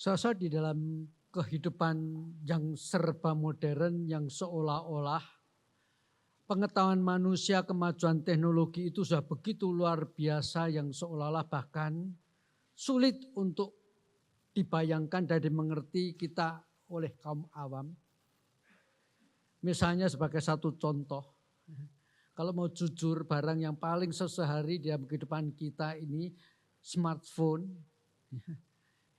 Saya di dalam kehidupan yang serba modern, yang seolah-olah pengetahuan manusia, kemajuan teknologi itu sudah begitu luar biasa yang seolah-olah bahkan sulit untuk dibayangkan dan dimengerti kita oleh kaum awam. Misalnya sebagai satu contoh, kalau mau jujur barang yang paling sehari dalam kehidupan kita ini smartphone.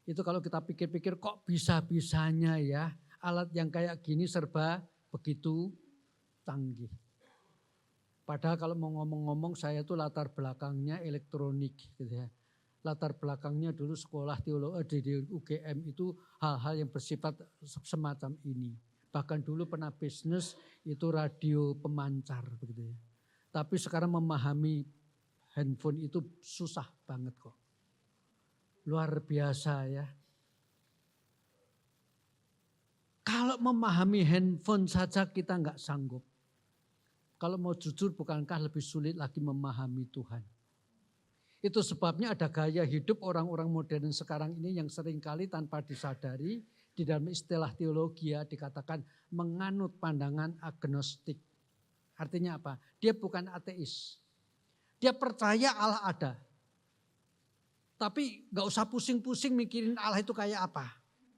Itu kalau kita pikir-pikir kok bisa-bisanya ya alat yang kayak gini serba begitu canggih. Padahal kalau mau ngomong-ngomong saya tuh latar belakangnya elektronik gitu ya. Latar belakangnya dulu sekolah teologi di UGM itu hal-hal yang bersifat semacam ini. Bahkan dulu pernah bisnis itu radio pemancar begitu ya. Tapi sekarang memahami handphone itu susah banget kok. Luar biasa ya. Kalau memahami handphone saja kita nggak sanggup. Kalau mau jujur bukankah lebih sulit lagi memahami Tuhan. Itu sebabnya ada gaya hidup orang-orang modern sekarang ini yang seringkali tanpa disadari di dalam istilah teologi ya dikatakan menganut pandangan agnostik. Artinya apa? Dia bukan ateis. Dia percaya Allah ada. Tapi gak usah pusing-pusing mikirin Allah itu kayak apa.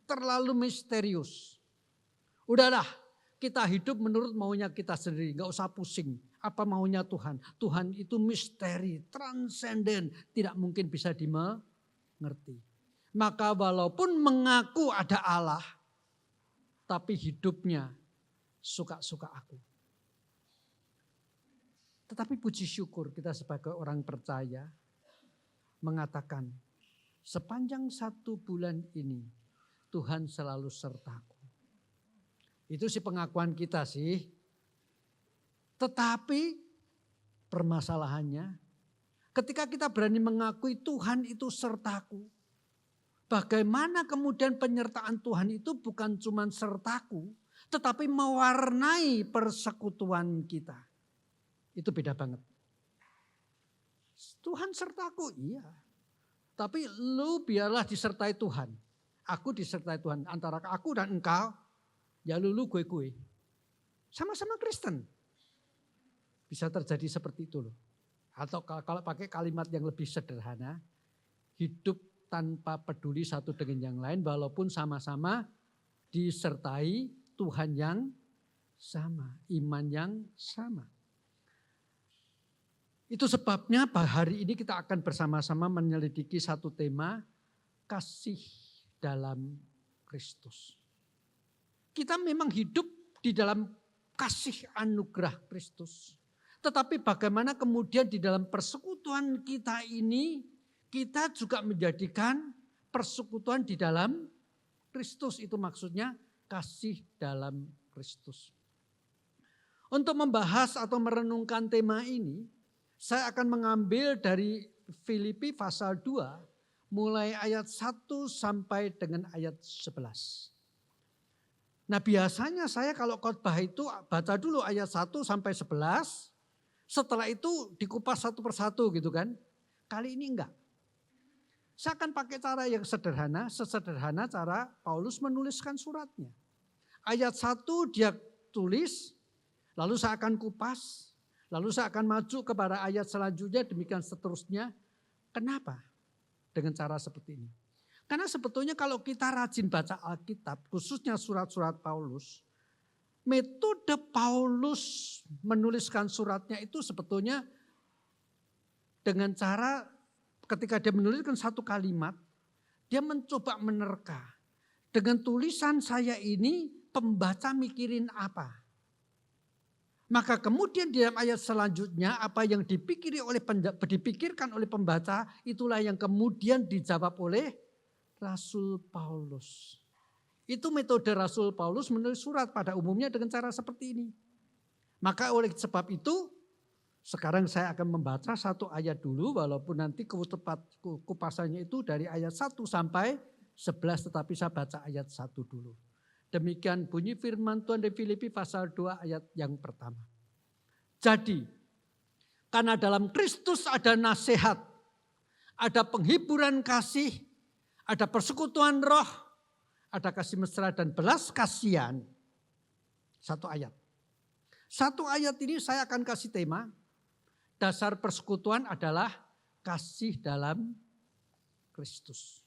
Terlalu misterius. Udahlah kita hidup menurut maunya kita sendiri. Gak usah pusing apa maunya Tuhan. Tuhan itu misteri, transenden. Tidak mungkin bisa dimengerti. Maka walaupun mengaku ada Allah. Tapi hidupnya suka-suka aku. Tetapi puji syukur kita sebagai orang percaya. Mengatakan sepanjang 1 bulan ini Tuhan selalu sertaku. Itu sih pengakuan kita sih. Tetapi permasalahannya ketika kita berani mengakui Tuhan itu sertaku. Bagaimana kemudian penyertaan Tuhan itu bukan cuma sertaku. Tetapi mewarnai persekutuan kita. Itu beda banget. Tuhan sertaku, iya. Tapi lu biarlah disertai Tuhan. Aku disertai Tuhan. Antara aku dan engkau, ya lu gue. Sama-sama Kristen. Bisa terjadi seperti itu loh. Atau kalau pakai kalimat yang lebih sederhana, hidup tanpa peduli satu dengan yang lain, walaupun sama-sama disertai Tuhan yang sama, iman yang sama. Itu sebabnya hari ini kita akan bersama-sama menyelidiki satu tema kasih dalam Kristus. Kita memang hidup di dalam kasih anugerah Kristus. Tetapi bagaimana kemudian di dalam persekutuan kita ini kita juga menjadikan persekutuan di dalam Kristus. Itu maksudnya kasih dalam Kristus. Untuk membahas atau merenungkan tema ini, saya akan mengambil dari Filipi pasal 2 mulai ayat 1 sampai dengan ayat 11. Nah biasanya saya kalau khotbah itu baca dulu ayat 1 sampai 11. Setelah itu dikupas satu persatu gitu kan. Kali ini enggak. Saya akan pakai cara yang sederhana, sesederhana cara Paulus menuliskan suratnya. Ayat 1 dia tulis, lalu saya akan kupas. Lalu saya akan maju kepada ayat selanjutnya, demikian seterusnya. Kenapa? Dengan cara seperti ini. Karena sebetulnya kalau kita rajin baca Alkitab, khususnya surat-surat Paulus, metode Paulus menuliskan suratnya itu sebetulnya dengan cara ketika dia menuliskan satu kalimat, dia mencoba menerka. Dengan tulisan saya ini, pembaca mikirin apa? Maka kemudian di dalam ayat selanjutnya apa yang dipikirkan oleh pembaca itulah yang kemudian dijawab oleh Rasul Paulus. Itu metode Rasul Paulus menulis surat pada umumnya dengan cara seperti ini. Maka oleh sebab itu sekarang saya akan membaca satu ayat dulu walaupun nanti kupasannya itu dari ayat 1 sampai 11 tetapi saya baca ayat 1 dulu. Demikian bunyi firman Tuhan di Filipi pasal 2 ayat yang pertama. Jadi, karena dalam Kristus ada nasihat, ada penghiburan kasih, ada persekutuan roh, ada kasih mesra dan belas kasihan. Satu ayat. Satu ayat ini saya akan kasih tema, dasar persekutuan adalah kasih dalam Kristus.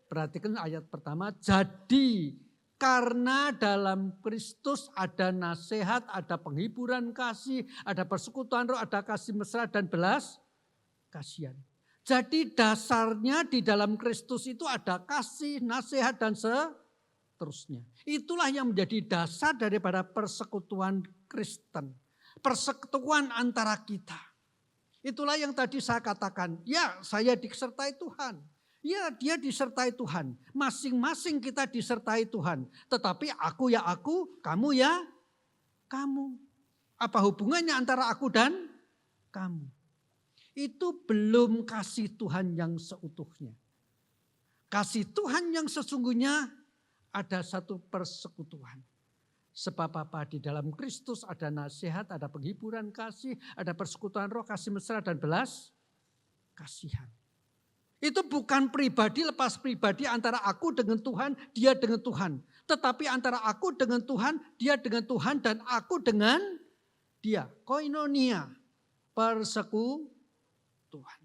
Perhatikan ayat pertama, jadi karena dalam Kristus ada nasihat, ada penghiburan kasih, ada persekutuan roh, ada kasih mesra dan belas kasihan. Jadi dasarnya di dalam Kristus itu ada kasih, nasihat dan seterusnya. Itulah yang menjadi dasar daripada persekutuan Kristen. Persekutuan antara kita. Itulah yang tadi saya katakan, ya saya disertai Tuhan. Ya dia disertai Tuhan. Masing-masing kita disertai Tuhan. Tetapi aku ya aku, kamu ya kamu. Apa hubungannya antara aku dan kamu? Itu belum kasih Tuhan yang seutuhnya. Kasih Tuhan yang sesungguhnya ada satu persekutuan. Sebab apa? Di dalam Kristus ada nasihat, ada penghiburan kasih, ada persekutuan roh, kasih mesra dan belas kasihan. Itu bukan pribadi lepas pribadi antara aku dengan Tuhan, dia dengan Tuhan. Tetapi antara aku dengan Tuhan, dia dengan Tuhan dan aku dengan dia. Koinonia, persekutuan.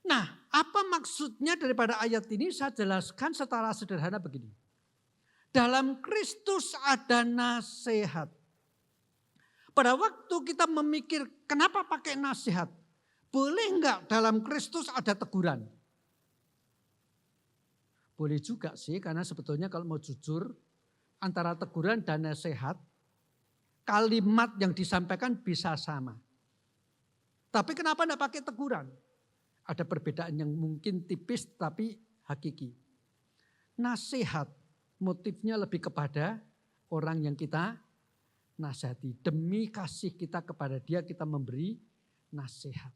Nah, apa maksudnya daripada ayat ini? Saya jelaskan secara sederhana begini. Dalam Kristus ada nasihat. Pada waktu kita memikir kenapa pakai nasihat? Boleh enggak dalam Kristus ada teguran? Boleh juga sih, karena sebetulnya kalau mau jujur, antara teguran dan nasihat, kalimat yang disampaikan bisa sama. Tapi kenapa enggak pakai teguran? Ada perbedaan yang mungkin tipis tapi hakiki. Nasihat, motifnya lebih kepada orang yang kita nasihati. Demi kasih kita kepada dia, kita memberi nasihat.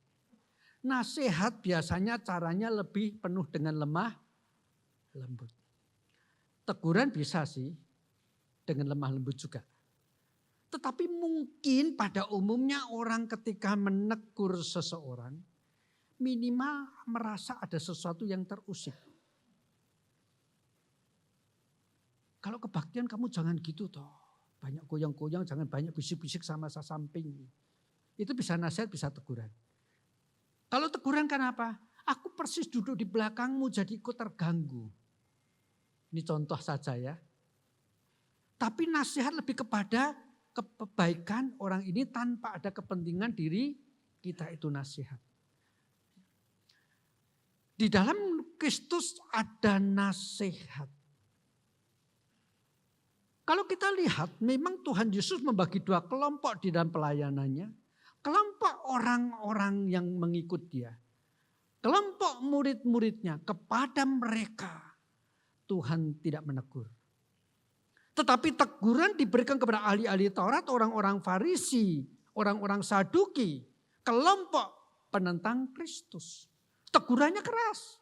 Nasihat biasanya caranya lebih penuh dengan lemah lembut. Teguran bisa sih dengan lemah lembut juga. Tetapi mungkin pada umumnya orang ketika menegur seseorang minimal merasa ada sesuatu yang terusik. Kalau kebaktian kamu jangan gitu toh. Banyak goyang-goyang, jangan banyak bisik-bisik sama samping. Itu bisa nasihat, bisa teguran. Kalau teguran kan apa? Aku persis duduk di belakangmu jadi ikut terganggu. Ini contoh saja ya. Tapi nasihat lebih kepada kebaikan orang ini tanpa ada kepentingan diri kita, itu nasihat. Di dalam Kristus ada nasihat. Kalau kita lihat memang Tuhan Yesus membagi dua kelompok di dalam pelayanannya. Kelompok orang-orang yang mengikut dia. Kelompok murid-muridnya, kepada mereka Tuhan tidak menegur. Tetapi teguran diberikan kepada ahli-ahli Taurat, orang-orang Farisi, orang-orang Saduki, kelompok penentang Kristus. Tegurannya keras.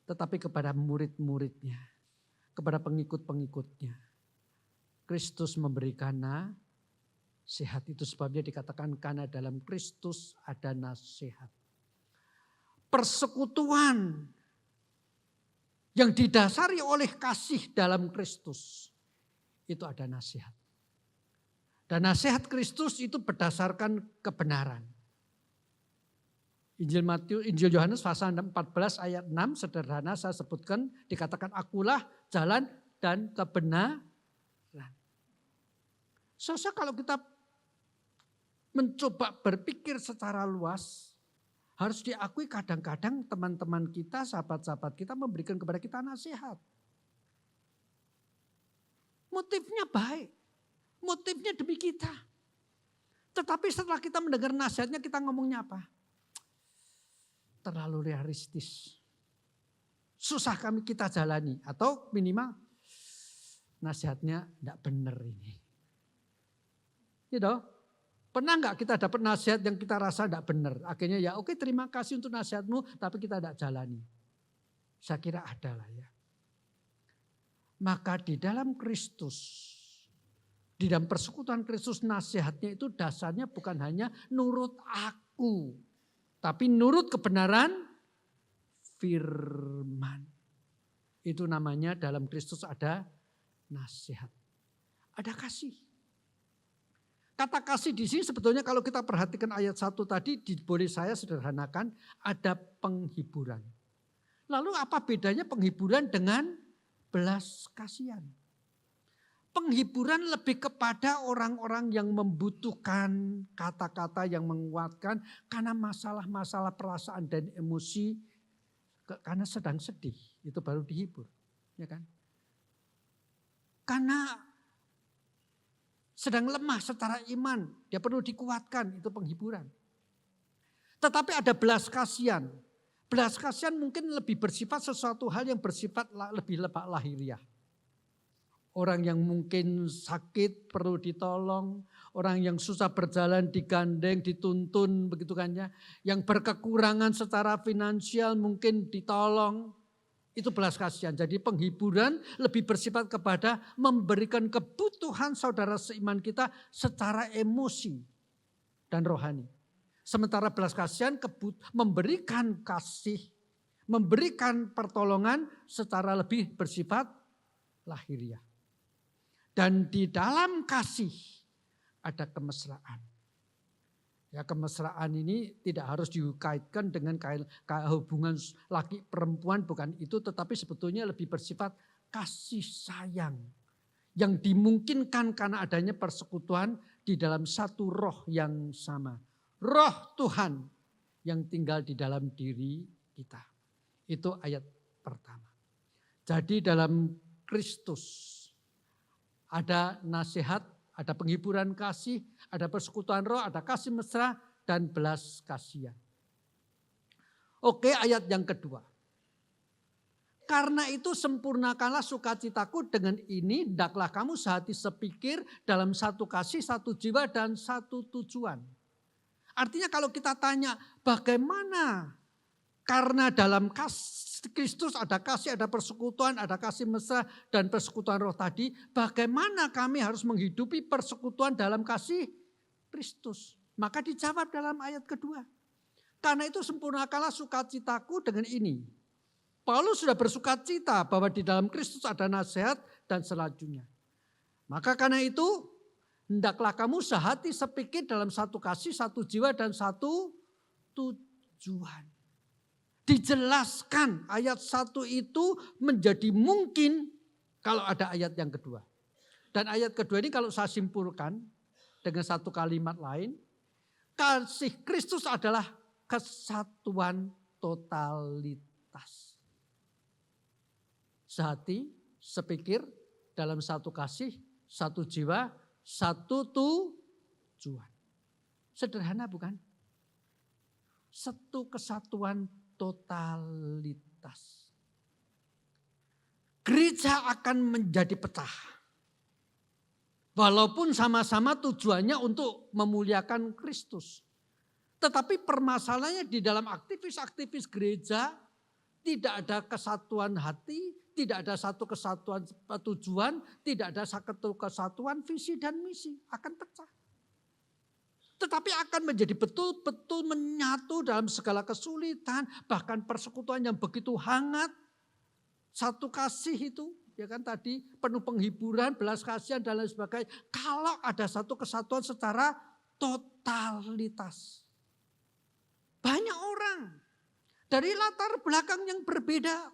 Tetapi kepada murid-muridnya, kepada pengikut-pengikutnya, Kristus memberikan nasihat. Itu sebabnya dikatakan karena dalam Kristus ada nasihat. Persekutuan yang didasari oleh kasih dalam Kristus itu ada nasihat. Dan nasihat Kristus itu berdasarkan kebenaran. Injil Yohanes pasal 14 ayat 6 sederhana saya sebutkan, dikatakan akulah jalan dan kebenaran. Soalnya kalau kita mencoba berpikir secara luas, harus diakui kadang-kadang teman-teman kita, sahabat-sahabat kita memberikan kepada kita nasihat. Motifnya baik, motifnya demi kita. Tetapi setelah kita mendengar nasihatnya, kita ngomongnya apa? Terlalu realistis. Susah kami kita jalani, atau minimal nasihatnya tidak benar ini. Gitu. Pernah nggak kita dapat nasihat yang kita rasa tidak benar? Akhirnya ya oke, terima kasih untuk nasihatmu, tapi kita tidak jalani. Saya kira ada lah ya. Maka di dalam Kristus, di dalam persekutuan Kristus, nasihatnya itu dasarnya bukan hanya nurut aku, tapi nurut kebenaran firman. Itu namanya dalam Kristus ada nasihat. Ada kasih. Kata kasih di sini sebetulnya kalau kita perhatikan ayat 1 tadi, boleh saya sederhanakan, ada penghiburan. Lalu apa bedanya penghiburan dengan belas kasihan? Penghiburan lebih kepada orang-orang yang membutuhkan kata-kata yang menguatkan karena masalah-masalah perasaan dan emosi, karena sedang sedih, itu baru dihibur, ya kan? Karena sedang lemah secara iman, dia perlu dikuatkan, itu penghiburan. Tetapi ada belas kasihan. Belas kasihan mungkin lebih bersifat sesuatu hal yang bersifat lebih lahiriah. Orang yang mungkin sakit perlu ditolong, orang yang susah berjalan digandeng, dituntun begitu kan ya. Yang berkekurangan secara finansial mungkin ditolong. Itu belas kasihan. Jadi penghiburan lebih bersifat kepada memberikan kebutuhan saudara seiman kita secara emosi dan rohani. Sementara belas kasihan memberikan kasih, memberikan pertolongan secara lebih bersifat lahiriah. Dan di dalam kasih ada kemesraan. Ya, kemesraan ini tidak harus dikaitkan dengan hubungan laki perempuan, bukan itu, tetapi sebetulnya lebih bersifat kasih sayang yang dimungkinkan karena adanya persekutuan di dalam satu roh yang sama. Roh Tuhan yang tinggal di dalam diri kita. Itu ayat pertama. Jadi dalam Kristus ada nasihat, ada penghiburan kasih, ada persekutuan roh, ada kasih mesra, dan belas kasihan. Oke, ayat yang kedua. Karena itu sempurnakanlah sukacitaku, dengan ini hendaklah kamu sehati sepikir dalam satu kasih, satu jiwa, dan satu tujuan. Artinya kalau kita tanya bagaimana, karena dalam Kristus ada kasih, ada persekutuan, ada kasih mesra dan persekutuan roh tadi. Bagaimana kami harus menghidupi persekutuan dalam kasih Kristus? Maka dijawab dalam ayat kedua. Karena itu sempurnakanlah sukacitaku dengan ini. Paulus sudah bersukacita bahwa di dalam Kristus ada nasihat dan selanjutnya. Maka karena itu hendaklah kamu sehati sepikir dalam satu kasih, satu jiwa dan satu tujuan. Dijelaskan ayat 1 itu menjadi mungkin kalau ada ayat yang kedua. Dan ayat kedua ini kalau saya simpulkan dengan satu kalimat lain, kasih Kristus adalah kesatuan totalitas. Sehati, sepikir dalam satu kasih, satu jiwa, satu tujuan. Sederhana bukan? Satu kesatuan totalitas. Gereja akan menjadi pecah. Walaupun sama-sama tujuannya untuk memuliakan Kristus. Tetapi permasalahannya di dalam aktivis-aktivis gereja tidak ada kesatuan hati, tidak ada satu kesatuan tujuan, tidak ada satu kesatuan visi dan misi, akan pecah. Tetapi akan menjadi betul-betul menyatu dalam segala kesulitan, bahkan persekutuan yang begitu hangat. Satu kasih itu, ya kan tadi penuh penghiburan, belas kasihan dan lain sebagainya. Kalau ada satu kesatuan secara totalitas. Banyak orang dari latar belakang yang berbeda.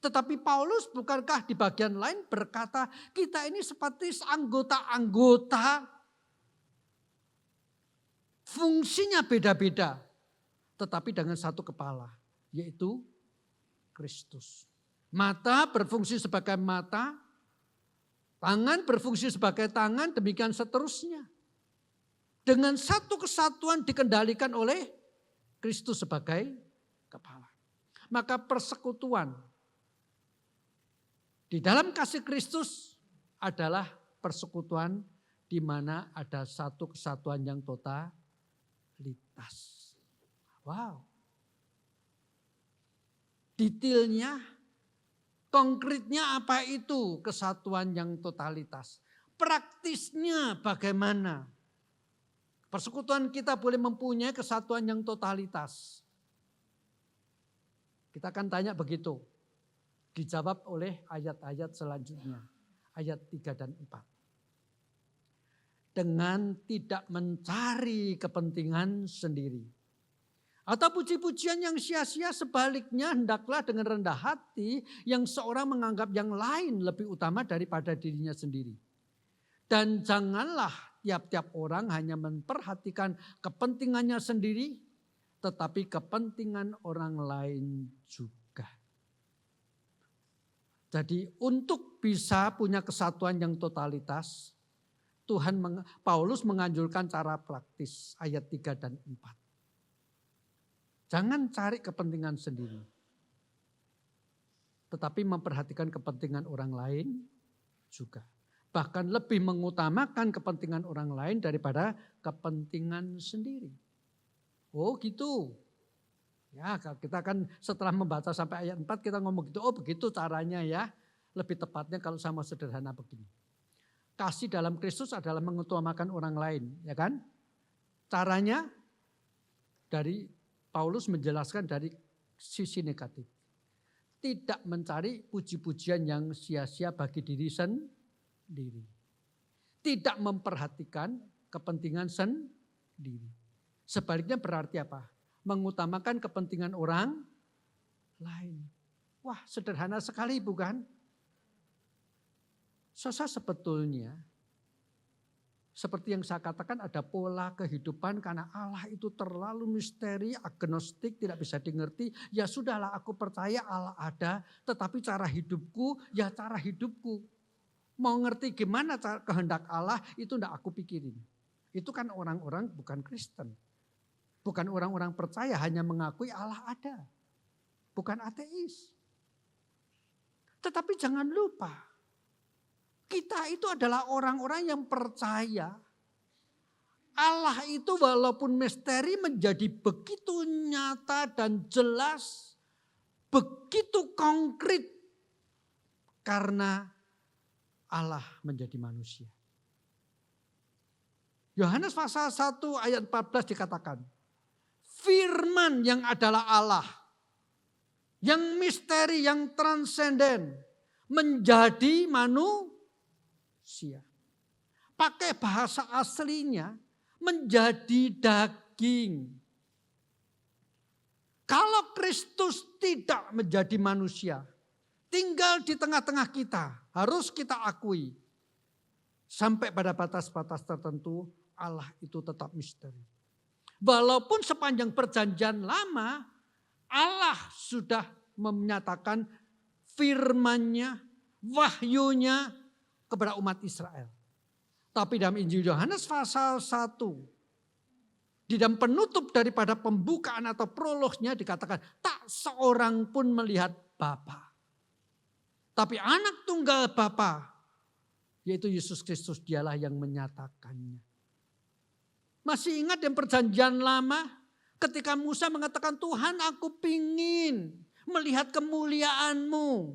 Tetapi Paulus bukankah di bagian lain berkata, kita ini seperti anggota-anggota, fungsinya beda-beda, tetapi dengan satu kepala, yaitu Kristus. Mata berfungsi sebagai mata, tangan berfungsi sebagai tangan, demikian seterusnya. Dengan satu kesatuan dikendalikan oleh Kristus sebagai kepala. Maka persekutuan di dalam kasih Kristus adalah persekutuan di mana ada satu kesatuan yang totalitas. Wow. Detailnya, konkretnya apa itu kesatuan yang totalitas? Praktisnya bagaimana? Persekutuan kita boleh mempunyai kesatuan yang totalitas. Kita akan tanya begitu. Dijawab oleh ayat-ayat selanjutnya. Ayat 3 dan 4. Dengan tidak mencari kepentingan sendiri. Atau puji-pujian yang sia-sia, sebaliknya hendaklah dengan rendah hati yang seorang menganggap yang lain lebih utama daripada dirinya sendiri. Dan janganlah tiap-tiap orang hanya memperhatikan kepentingannya sendiri, tetapi kepentingan orang lain juga. Jadi untuk bisa punya kesatuan yang totalitas, Paulus menganjurkan cara praktis ayat 3 dan 4. Jangan cari kepentingan sendiri, tetapi memperhatikan kepentingan orang lain juga. Bahkan lebih mengutamakan kepentingan orang lain daripada kepentingan sendiri. Oh gitu. Ya, kita kan setelah membaca sampai ayat 4 kita ngomong gitu. Oh begitu caranya ya. Lebih tepatnya kalau sama sederhana begini. Kasih dalam Kristus adalah mengutamakan orang lain, ya kan? Caranya dari Paulus menjelaskan dari sisi negatif. Tidak mencari puji-pujian yang sia-sia bagi diri sendiri. Tidak memperhatikan kepentingan sendiri. Sebaliknya berarti apa? Mengutamakan kepentingan orang lain. Wah, sederhana sekali bukan? Sebetulnya seperti yang saya katakan ada pola kehidupan karena Allah itu terlalu misteri, agnostik, tidak bisa dimengerti. Ya sudahlah, aku percaya Allah ada, tetapi cara hidupku ya cara hidupku. Mau ngerti gimana kehendak Allah itu enggak aku pikirin. Itu kan orang-orang bukan Kristen. Bukan orang-orang percaya, hanya mengakui Allah ada. Bukan ateis. Tetapi jangan lupa, kita itu adalah orang-orang yang percaya Allah itu walaupun misteri menjadi begitu nyata dan jelas, begitu konkret karena Allah menjadi manusia. Yohanes pasal 1 ayat 14 dikatakan, firman yang adalah Allah, yang misteri, yang transenden, menjadi manusia. Pakai bahasa aslinya menjadi daging. Kalau Kristus tidak menjadi manusia, tinggal di tengah-tengah kita, harus kita akui. Sampai pada batas-batas tertentu Allah itu tetap misteri. Walaupun sepanjang perjanjian lama Allah sudah menyatakan firman-Nya, wahyunya kepada umat Israel. Tapi dalam Injil Yohanes pasal 1, di dalam penutup daripada pembukaan atau prolognya dikatakan tak seorang pun melihat Bapa. Tapi anak tunggal Bapa, yaitu Yesus Kristus, dialah yang menyatakannya. Masih ingat yang perjanjian lama ketika Musa mengatakan, Tuhan aku pingin melihat kemuliaan-Mu.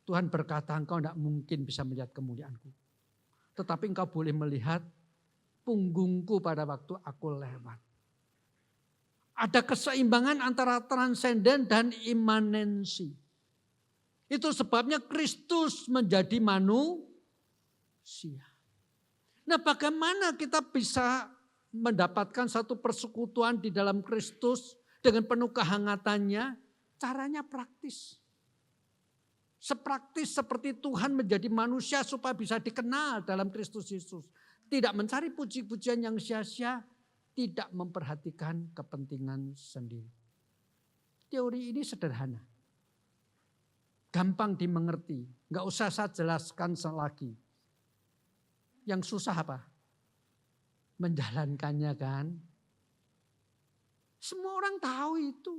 Tuhan berkata, engkau tidak mungkin bisa melihat kemuliaan-Ku. Tetapi engkau boleh melihat punggungku pada waktu aku lewat. Ada keseimbangan antara transenden dan imanensi. Itu sebabnya Kristus menjadi manusia. Nah, bagaimana kita bisa mendapatkan satu persekutuan di dalam Kristus dengan penuh kehangatannya? Caranya praktis. Sepraktis seperti Tuhan menjadi manusia supaya bisa dikenal dalam Kristus Yesus. Tidak mencari puji-pujian yang sia-sia, tidak memperhatikan kepentingan sendiri. Teori ini sederhana. Gampang dimengerti, nggak usah saya jelaskan lagi. Yang susah apa? Menjalankannya kan. Semua orang tahu itu.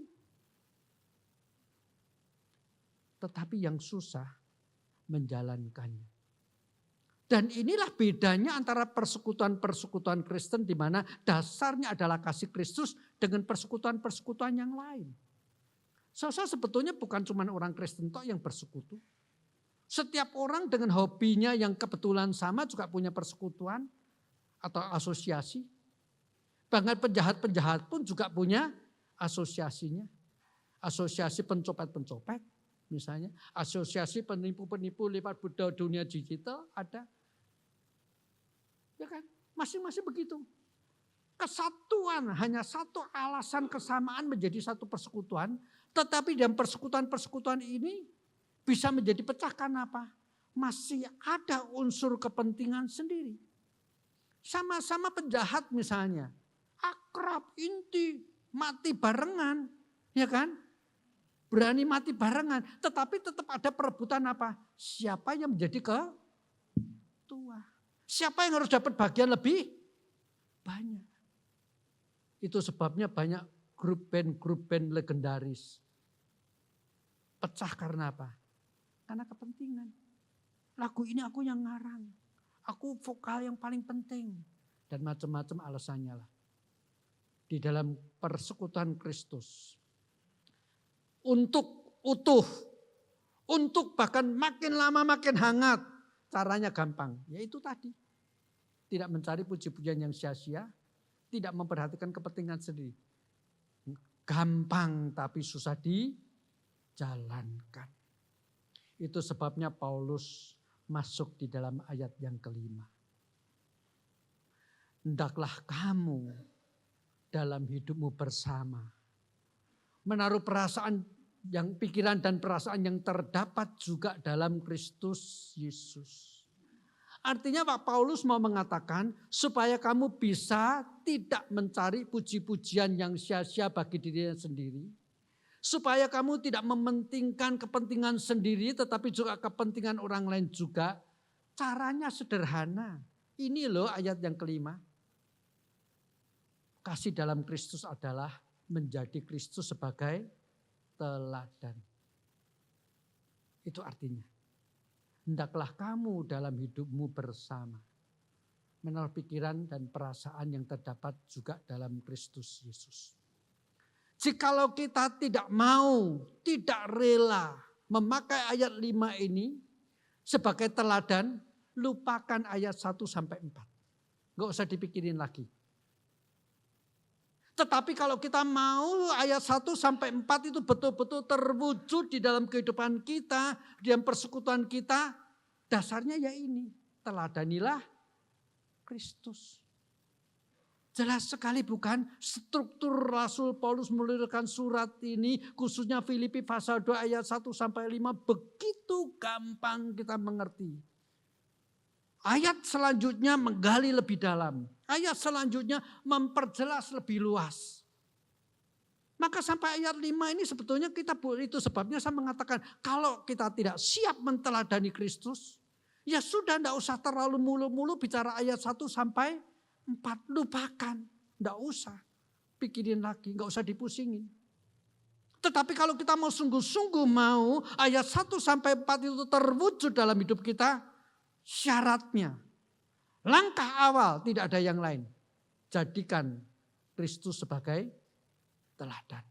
Tetapi yang susah menjalankannya. Dan inilah bedanya antara persekutuan-persekutuan Kristen di mana dasarnya adalah kasih Kristus dengan persekutuan-persekutuan yang lain. Sebetulnya bukan cuma orang Kristen toh yang bersekutu. Setiap orang dengan hobinya yang kebetulan sama juga punya persekutuan atau asosiasi. Bahkan penjahat-penjahat pun juga punya asosiasinya. Asosiasi pencopet-pencopet. misalnya. Asosiasi penipu-penipu lewat dunia digital ada. Ya kan? Masing-masing begitu. Kesatuan, hanya satu alasan kesamaan menjadi satu persekutuan. Tetapi dalam persekutuan-persekutuan ini bisa menjadi pecah karena apa? Masih ada unsur kepentingan sendiri. Sama-sama penjahat misalnya. Akrab, inti, mati barengan. Ya kan? Berani mati barengan. Tetapi tetap ada perebutan apa? Siapa yang menjadi ketua? Siapa yang harus dapat bagian lebih banyak? Itu sebabnya banyak grup band legendaris. Pecah karena apa? Karena kepentingan. Lagu ini aku yang ngarang. Aku vokal yang paling penting. Dan macam-macam alasannya lah. Di dalam persekutuan Kristus. Untuk utuh. Untuk bahkan makin lama makin hangat. Caranya gampang. Yaitu tadi. Tidak mencari puji-pujian yang sia-sia. Tidak memperhatikan kepentingan sendiri. Gampang tapi susah dijalankan. Itu sebabnya Paulus masuk di dalam ayat yang kelima. Hendaklah kamu dalam hidupmu bersama. Menaruh perasaan yang pikiran dan perasaan yang terdapat juga dalam Kristus Yesus. Artinya Pak Paulus mau mengatakan supaya kamu bisa tidak mencari puji-pujian yang sia-sia bagi dirinya sendiri. Supaya kamu tidak mementingkan kepentingan sendiri tetapi juga kepentingan orang lain juga. Caranya sederhana. Ini loh ayat yang kelima. Kasih dalam Kristus adalah menjadi Kristus sebagai teladan. Itu artinya. Hendaklah kamu dalam hidupmu bersama. Menaruh pikiran dan perasaan yang terdapat juga dalam Kristus Yesus. Jikalau kita tidak mau, tidak rela memakai ayat 5 ini sebagai teladan, lupakan ayat 1 sampai 4. Enggak usah dipikirin lagi. Tetapi kalau kita mau ayat 1 sampai 4 itu betul-betul terwujud di dalam kehidupan kita, di dalam persekutuan kita, dasarnya ya ini, teladanilah Kristus. Jelas sekali bukan struktur Rasul Paulus menuliskan surat ini khususnya Filipi pasal 2 ayat 1 sampai 5 begitu gampang kita mengerti. Ayat selanjutnya menggali lebih dalam. Ayat selanjutnya memperjelas lebih luas. Maka sampai ayat 5 ini sebetulnya kita itu sebabnya saya mengatakan kalau kita tidak siap menteladani Kristus ya sudah tidak usah terlalu mulu-mulu bicara ayat 1 sampai 4, lupakan, enggak usah pikirin lagi, enggak usah dipusingin. Tetapi kalau kita mau sungguh-sungguh mau ayat 1 sampai 4 itu terwujud dalam hidup kita, syaratnya langkah awal tidak ada yang lain. Jadikan Kristus sebagai teladan.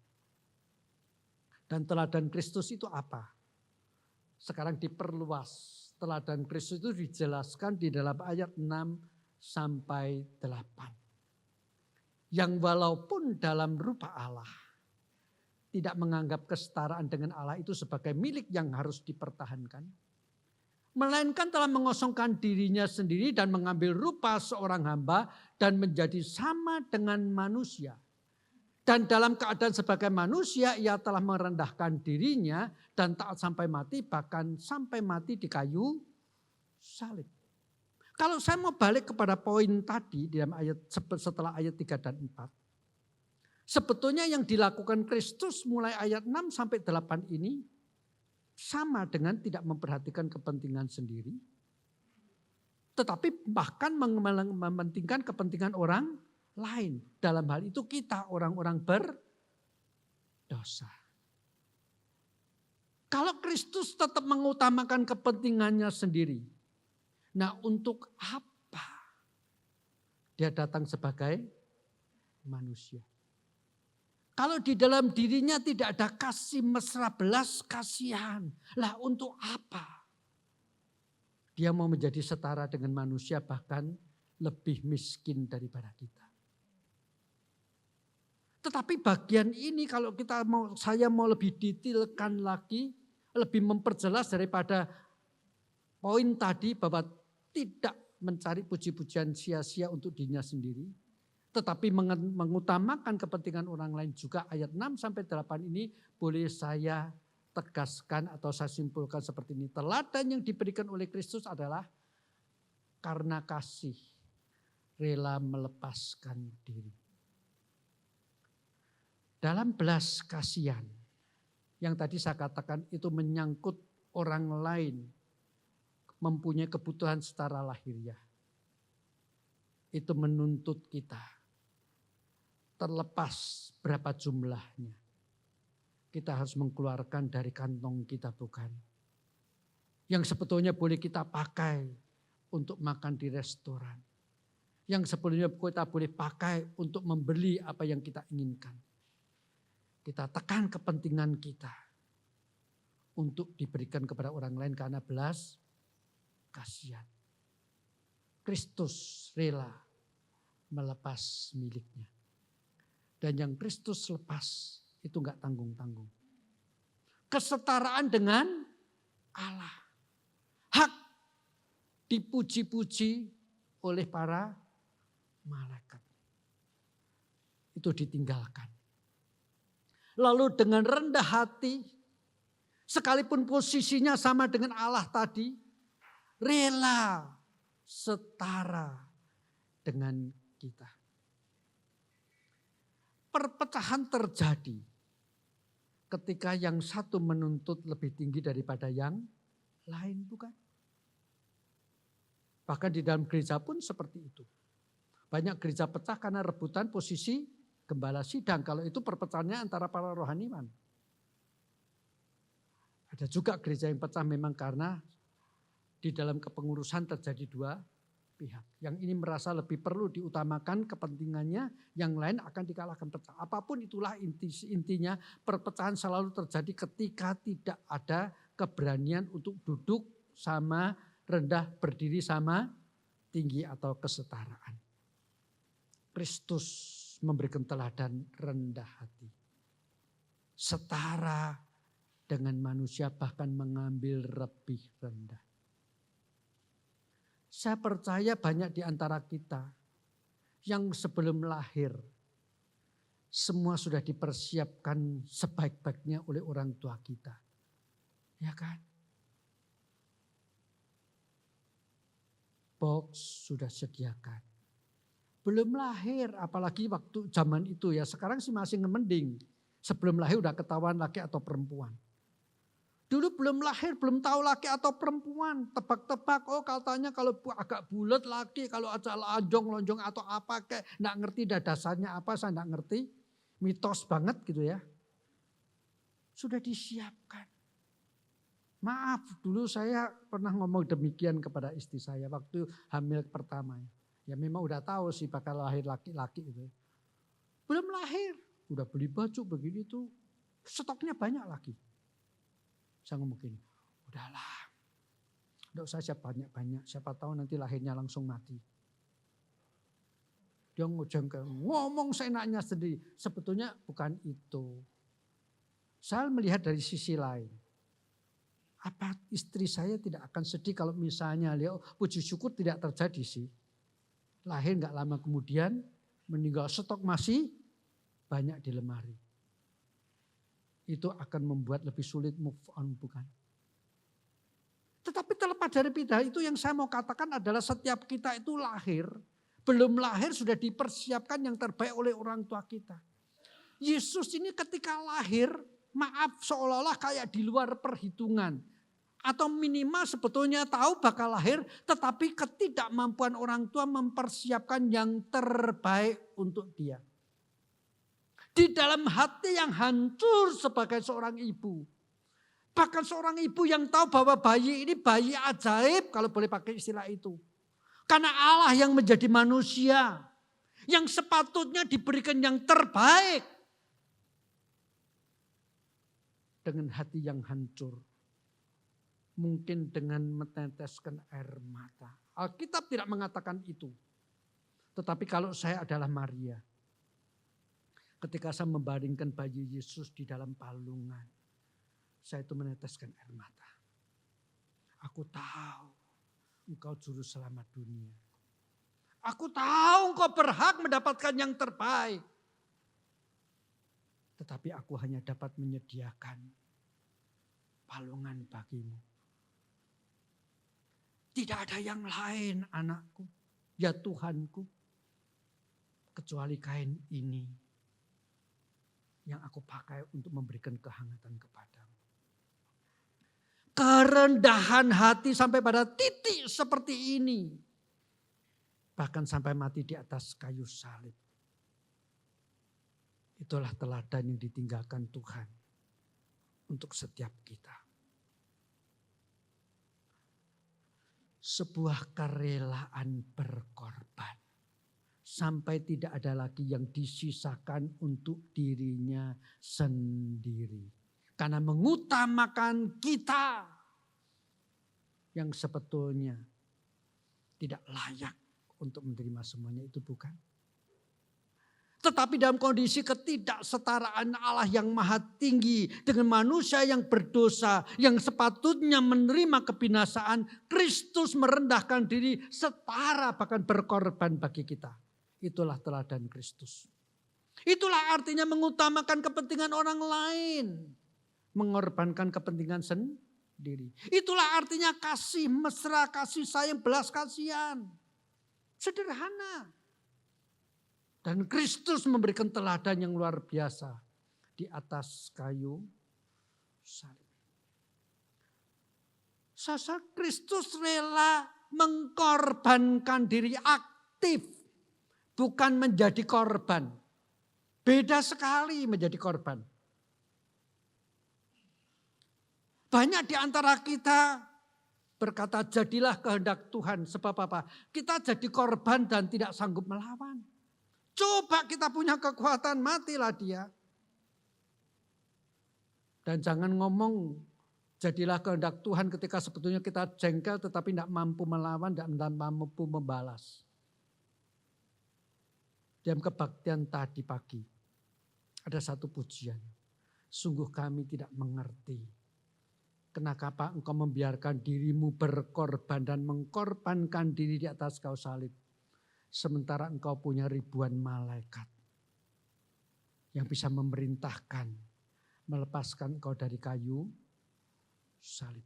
Dan teladan Kristus itu apa? Sekarang diperluas. Teladan Kristus itu dijelaskan di dalam ayat 6 sampai 8. Yang walaupun dalam rupa Allah tidak menganggap kesetaraan dengan Allah itu sebagai milik yang harus dipertahankan. Melainkan telah mengosongkan dirinya sendiri dan mengambil rupa seorang hamba dan menjadi sama dengan manusia. Dan dalam keadaan sebagai manusia ia telah merendahkan dirinya dan taat sampai mati bahkan sampai mati di kayu salib. Kalau saya mau balik kepada poin tadi di dalam ayat setelah ayat 3 dan 4. Sebetulnya yang dilakukan Kristus mulai ayat 6 sampai 8 ini sama dengan tidak memperhatikan kepentingan sendiri. Tetapi bahkan mementingkan kepentingan orang lain. Dalam hal itu kita orang-orang berdosa. Kalau Kristus tetap mengutamakan kepentingannya sendiri. Nah untuk apa dia datang sebagai manusia? Kalau di dalam dirinya tidak ada kasih mesra belas kasihan. Lah untuk apa? Dia mau menjadi setara dengan manusia bahkan lebih miskin daripada kita. Tetapi bagian ini kalau saya mau lebih detailkan lagi. lebih memperjelas daripada poin tadi bahwa tidak mencari puji-pujian sia-sia untuk dirinya sendiri, tetapi mengutamakan kepentingan orang lain juga. Ayat 6 sampai 8 ini boleh saya tegaskan atau saya simpulkan seperti ini. Teladan yang diberikan oleh Kristus adalah karena kasih rela melepaskan diri. Dalam belas kasihan yang tadi saya katakan itu menyangkut orang lain mempunyai kebutuhan secara lahiriah. Itu menuntut kita terlepas berapa jumlahnya. Kita harus mengeluarkan dari kantong kita, bukan. Yang sebetulnya boleh kita pakai untuk makan di restoran. Yang sebetulnya kita boleh pakai untuk membeli apa yang kita inginkan. Kita tekan kepentingan kita untuk diberikan kepada orang lain karena belas kasihan. Kristus rela melepas miliknya. Dan yang Kristus lepas itu enggak tanggung-tanggung. Kesetaraan dengan Allah. Hak dipuji-puji oleh para malaikat. Itu ditinggalkan. Lalu dengan rendah hati, sekalipun posisinya sama dengan Allah tadi, rela setara dengan kita. Perpecahan terjadi ketika yang satu menuntut lebih tinggi daripada yang lain, bukan? Bahkan di dalam gereja pun seperti itu. Banyak gereja pecah karena rebutan posisi gembala sidang. Kalau itu perpecahannya antara para rohaniwan. Ada juga gereja yang pecah memang karena di dalam kepengurusan terjadi dua pihak. Yang ini merasa lebih perlu diutamakan kepentingannya, yang lain akan dikalahkan pecah. Apapun itulah intinya, perpecahan selalu terjadi ketika tidak ada keberanian untuk duduk sama rendah, berdiri sama tinggi atau kesetaraan. Kristus memberikan teladan rendah hati. Setara dengan manusia, bahkan mengambil lebih rendah. Saya percaya banyak di antara kita yang sebelum lahir semua sudah dipersiapkan sebaik-baiknya oleh orang tua kita. Ya kan? Box sudah sediakan. Belum lahir, apalagi waktu zaman itu ya. Sekarang sih masih mending. Sebelum lahir udah ketahuan laki atau perempuan. Dulu belum lahir, belum tahu laki atau perempuan. Tebak-tebak, oh katanya kalau agak bulat laki, kalau ada lonjong atau apa kayak. Nggak ngerti dasarnya apa, saya nggak ngerti. Mitos banget gitu ya. Sudah disiapkan. Maaf, dulu saya pernah ngomong demikian kepada istri saya waktu hamil pertama. Ya memang udah tahu sih bakal lahir laki-laki itu. Belum lahir, udah beli baju begini tuh. Stoknya banyak lagi. Saya ngomong gini, udahlah. Enggak usah siap banyak-banyak, siapa tahu nanti lahirnya langsung mati. Dia ngomong seenaknya sendiri. Sebetulnya bukan itu. Saya melihat dari sisi lain. Apa istri saya tidak akan sedih kalau misalnya puji syukur tidak terjadi sih. Lahir gak lama kemudian meninggal, stok masih banyak di lemari. Itu akan membuat lebih sulit move on, bukan? Tetapi terlepas dari itu yang saya mau katakan adalah setiap kita itu lahir. Belum lahir sudah dipersiapkan yang terbaik oleh orang tua kita. Yesus ini ketika lahir, maaf seolah-olah kayak di luar perhitungan. Atau minimal sebetulnya tahu bakal lahir, tetapi ketidakmampuan orang tua mempersiapkan yang terbaik untuk dia. Di dalam hati yang hancur sebagai seorang ibu. Bahkan seorang ibu yang tahu bahwa bayi ini bayi ajaib, kalau boleh pakai istilah itu. Karena Allah yang menjadi manusia, yang sepatutnya diberikan yang terbaik. Dengan hati yang hancur. Mungkin dengan meneteskan air mata. Alkitab tidak mengatakan itu. Tetapi kalau saya adalah Maria. Ketika saya membaringkan bayi Yesus di dalam palungan. saya itu meneteskan air mata. Aku tahu engkau juru selamat dunia. Aku tahu engkau berhak mendapatkan yang terbaik. Tetapi aku hanya dapat menyediakan palungan bagimu. Tidak ada yang lain anakku, ya Tuhanku, kecuali kain ini yang aku pakai untuk memberikan kehangatan kepadamu. Kerendahan hati sampai pada titik seperti ini. Bahkan sampai mati di atas kayu salib. Itulah teladan yang ditinggalkan Tuhan untuk setiap kita. Sebuah kerelaan berkorban. Sampai tidak ada lagi yang disisakan untuk dirinya sendiri. Karena mengutamakan kita yang sebetulnya tidak layak untuk menerima semuanya, itu bukan. Tetapi dalam kondisi ketidaksetaraan Allah yang maha tinggi dengan manusia yang berdosa, yang sepatutnya menerima kebinasaan, Kristus merendahkan diri setara bahkan berkorban bagi kita. Itulah teladan Kristus. Itulah artinya mengutamakan kepentingan orang lain. Mengorbankan kepentingan sendiri. Itulah artinya kasih mesra, kasih sayang, belas kasihan. Sederhana. Dan Kristus memberikan teladan yang luar biasa di atas kayu salib. Sasa Kristus rela mengkorbankan diri aktif. Bukan menjadi korban. Beda sekali menjadi korban. Banyak di antara kita berkata jadilah kehendak Tuhan. Sebab apa? Kita jadi korban dan tidak sanggup melawan. Coba kita punya kekuatan, matilah dia. Dan jangan ngomong jadilah kehendak Tuhan ketika sebetulnya kita jengkel tetapi tidak mampu melawan dan tidak mampu membalas. Dalam kebaktian tadi pagi ada satu pujian. Sungguh kami tidak mengerti. Kenapa engkau membiarkan dirimu berkorban dan mengkorbankan diri di atas kayu salib. Sementara engkau punya ribuan malaikat yang bisa memerintahkan, melepaskan engkau dari kayu salib.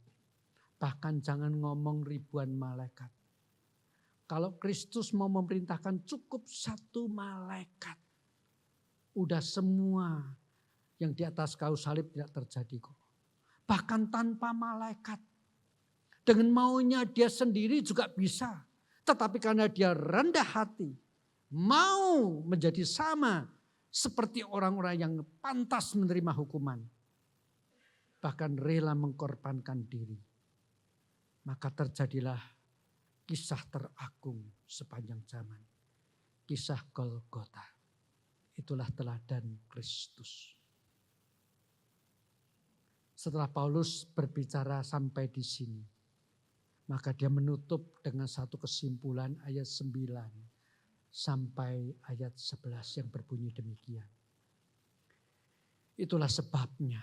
Bahkan jangan ngomong ribuan malaikat. Kalau Kristus mau memerintahkan cukup satu malaikat. Udah semua yang di atas kayu salib tidak terjadi kok. Bahkan tanpa malaikat. Dengan maunya dia sendiri juga bisa. Tetapi karena dia rendah hati. Mau menjadi sama seperti orang-orang yang pantas menerima hukuman. Bahkan rela mengkorbankan diri. Maka terjadilah kisah teragung sepanjang zaman. Kisah Golgota. Itulah teladan Kristus. Setelah Paulus berbicara sampai di sini, maka dia menutup dengan satu kesimpulan ayat 9 sampai ayat 11 yang berbunyi demikian. Itulah sebabnya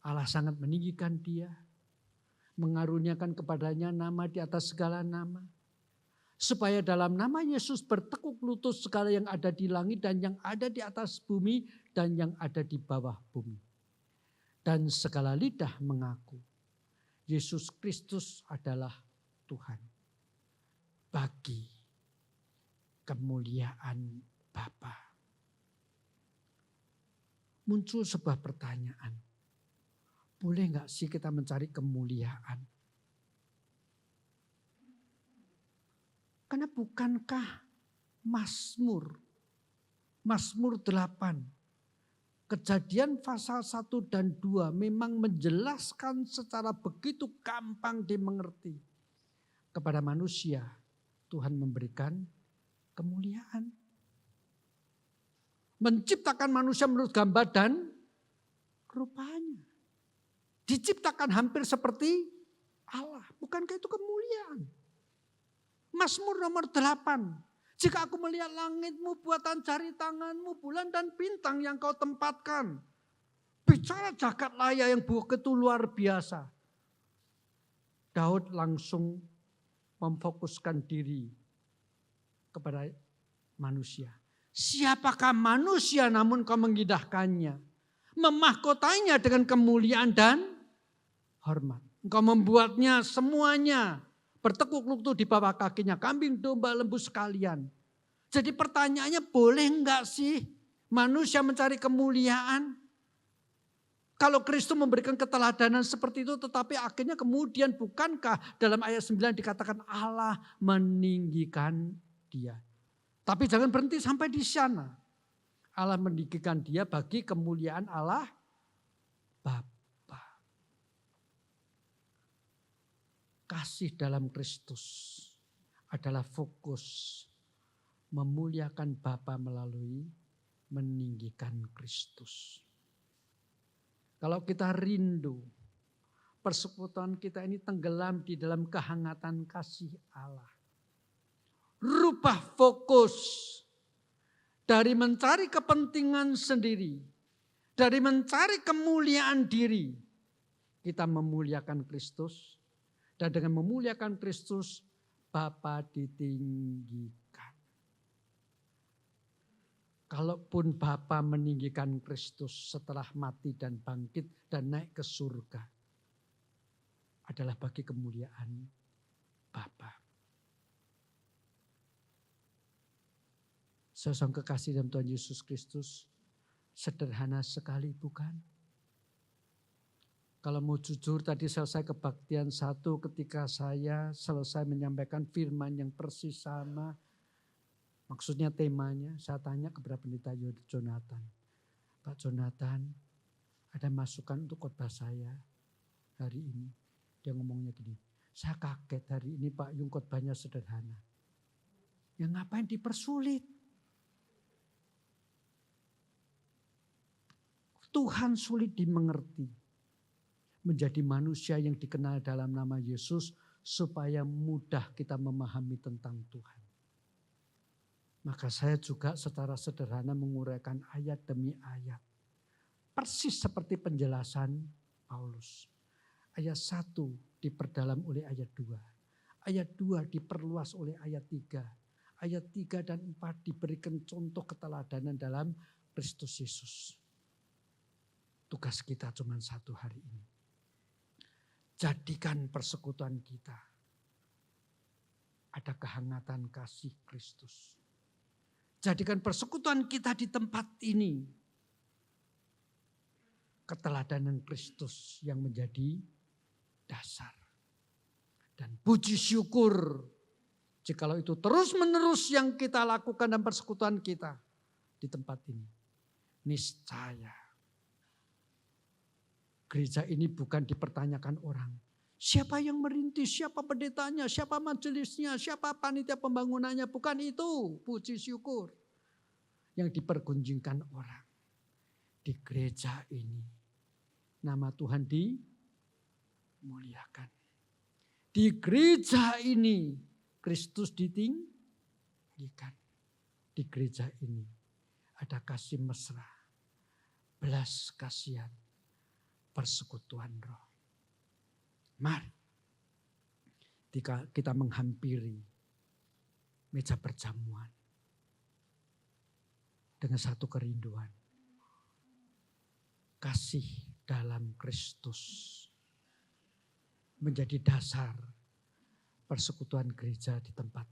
Allah sangat meninggikan dia, mengaruniakan kepadanya nama di atas segala nama, supaya dalam nama Yesus bertekuk lutut segala yang ada di langit dan yang ada di atas bumi dan yang ada di bawah bumi. Dan segala lidah mengaku Yesus Kristus adalah Tuhan. Bagi kemuliaan Bapa. Muncul sebuah pertanyaan. Boleh gak sih kita mencari kemuliaan? Karena bukankah Mazmur 8 Kejadian pasal 1 dan 2 memang menjelaskan secara begitu gampang dimengerti. Kepada manusia Tuhan memberikan kemuliaan. Menciptakan manusia menurut gambar dan rupanya. Diciptakan hampir seperti Allah. Bukankah itu kemuliaan? Mazmur nomor 8. Jika aku melihat langitmu, buatan jari tanganmu, bulan dan bintang yang kau tempatkan. Bicara jagat raya yang begitu luar biasa. Daud langsung memfokuskan diri kepada manusia. Siapakah manusia namun kau mengindahkannya? Memahkotainya dengan kemuliaan dan hormat. Engkau membuatnya semuanya bertekuk lutut di bawah kakinya. Kambing, domba, lembu sekalian. Jadi pertanyaannya, boleh enggak sih manusia mencari kemuliaan? Kalau Kristus memberikan keteladanan seperti itu, tetapi akhirnya kemudian bukankah dalam ayat 9 dikatakan Allah meninggikan dia. Tapi jangan berhenti sampai di sana. Allah meninggikan dia bagi kemuliaan Allah Bapa. Kasih dalam Kristus adalah fokus memuliakan Bapa melalui meninggikan Kristus. Kalau kita rindu, persekutuan kita ini tenggelam di dalam kehangatan kasih Allah. Rubah fokus dari mencari kepentingan sendiri, dari mencari kemuliaan diri, kita memuliakan Kristus. Dan dengan memuliakan Kristus, Bapa ditinggikan. Kalaupun Bapa meninggikan Kristus setelah mati dan bangkit dan naik ke surga, adalah bagi kemuliaan Bapa. Sesang kekasih dalam Tuhan Yesus Kristus, sederhana sekali bukan? Kalau mau jujur, tadi selesai kebaktian 1 ketika saya selesai menyampaikan firman yang persis sama. Maksudnya temanya, saya tanya kepada pendeta Jonathan. Pak Jonathan, ada masukan untuk khotbah saya hari ini. Dia ngomongnya gini, saya kaget hari ini Pak Yung khotbahnya sederhana. Ya ngapain dipersulit? Tuhan sulit dimengerti. Menjadi manusia yang dikenal dalam nama Yesus supaya mudah kita memahami tentang Tuhan. Maka saya juga secara sederhana menguraikan ayat demi ayat. Persis seperti penjelasan Paulus. Ayat 1 diperdalam oleh ayat 2. Ayat 2 diperluas oleh ayat 3. Ayat 3 dan 4 diberikan contoh keteladanan dalam Kristus Yesus. Tugas kita cuma satu hari ini. Jadikan persekutuan kita ada kehangatan kasih Kristus. Jadikan persekutuan kita di tempat ini keteladanan Kristus yang menjadi dasar. Dan puji syukur jikalau itu terus menerus yang kita lakukan dan persekutuan kita di tempat ini. Niscaya gereja ini bukan dipertanyakan orang. Siapa yang merintis, siapa pendetanya, siapa majelisnya, siapa panitia pembangunannya. Bukan itu, puji syukur. Yang dipergunjingkan orang. Di gereja ini, nama Tuhan dimuliakan. Di gereja ini, Kristus ditinggikan. Di gereja ini, ada kasih mesra, belas kasihan, persekutuan roh. Mari kita menghampiri meja perjamuan dengan satu kerinduan. Kasih dalam Kristus menjadi dasar persekutuan gereja di tempat